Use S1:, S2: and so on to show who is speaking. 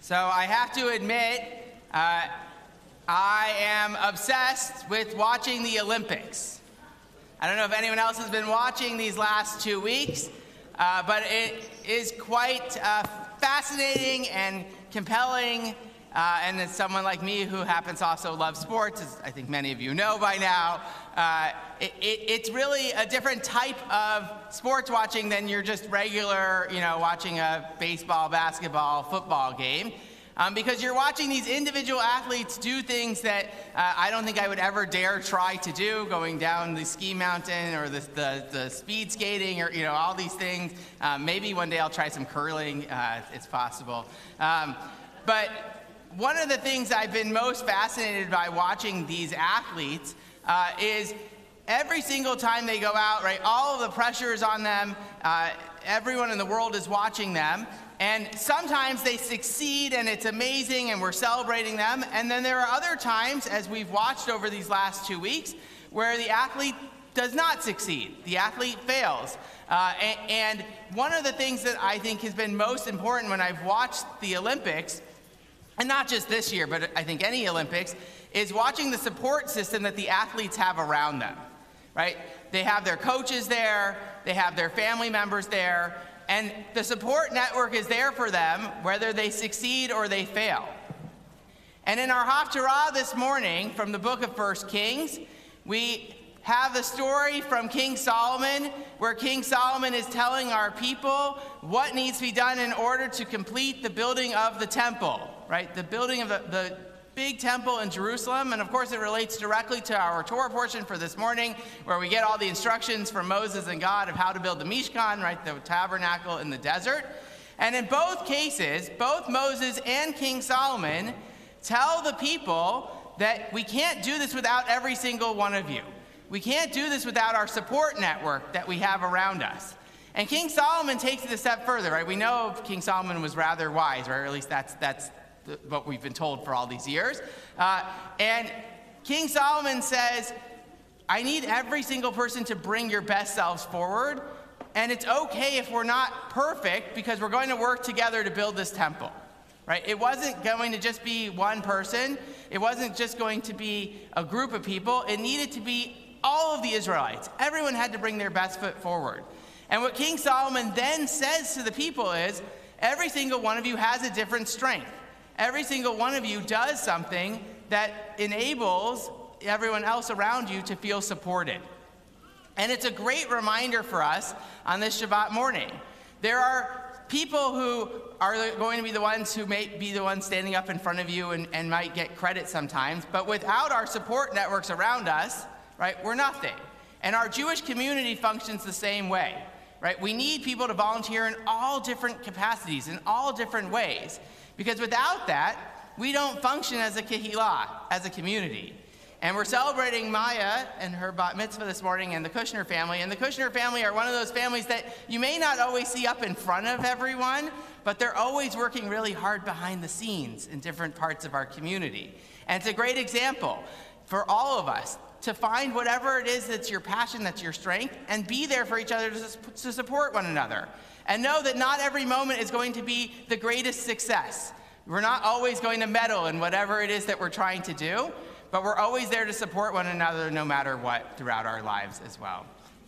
S1: So I have to admit, I am obsessed with watching the Olympics. I don't know if anyone else has been watching these last 2 weeks, but it is quite fascinating and compelling. And as someone like me who happens to also love sports, as I think many of you know by now, it's really a different type of sports watching than your just regular, watching a baseball, basketball, football game. Because you're watching these individual athletes do things that I don't think I would ever dare try to do, going down the ski mountain or the speed skating or all these things. Maybe one day I'll try some curling. It's possible. But one of the things I've been most fascinated by watching these athletes is every single time they go out, right, all of the pressure is on them. Everyone in the world is watching them. And sometimes they succeed and it's amazing and we're celebrating them. And then there are other times, as we've watched over these last 2 weeks, where the athlete does not succeed. The athlete fails. And one of the things that I think has been most important when I've watched the Olympics, and not just this year, but I think any Olympics, is watching the support system that the athletes have around them, right? They have their coaches there, they have their family members there, and the support network is there for them whether they succeed or they fail. And in our Haftarah this morning from the book of 1 Kings, we have the story from King Solomon, where King Solomon is telling our people what needs to be done in order to complete the building of the temple, right? The building of the big temple in Jerusalem. And of course, it relates directly to our Torah portion for this morning, where we get all the instructions from Moses and God of how to build the Mishkan, right? The tabernacle in the desert. And in both cases, both Moses and King Solomon tell the people that we can't do this without every single one of you. We can't do this without our support network that we have around us. And King Solomon takes it a step further, right? We know King Solomon was rather wise, right? Or at least that's what we've been told for all these years. And King Solomon says, I need every single person to bring your best selves forward. And it's okay if we're not perfect, because we're going to work together to build this temple. Right? It wasn't going to just be one person. It wasn't just going to be a group of people. It needed to be all of the Israelites. Everyone had to bring their best foot forward. And what King Solomon then says to the people is, every single one of you has a different strength. Every single one of you does something that enables everyone else around you to feel supported. And it's a great reminder for us on this Shabbat morning. There are people who are going to be the ones who may be the ones standing up in front of you and might get credit sometimes, but without our support networks around us, right, we're nothing. And our Jewish community functions the same way, right? We need people to volunteer in all different capacities, in all different ways, because without that, we don't function as a kehillah, as a community. And we're celebrating Maya and her bat mitzvah this morning, and the Kushner family. And the Kushner family are one of those families that you may not always see up in front of everyone, but they're always working really hard behind the scenes in different parts of our community. And it's a great example for all of us to find whatever it is that's your passion, that's your strength, and be there for each other to support one another. And know that not every moment is going to be the greatest success. We're not always going to meddle in whatever it is that we're trying to do, but we're always there to support one another no matter what throughout our lives as well.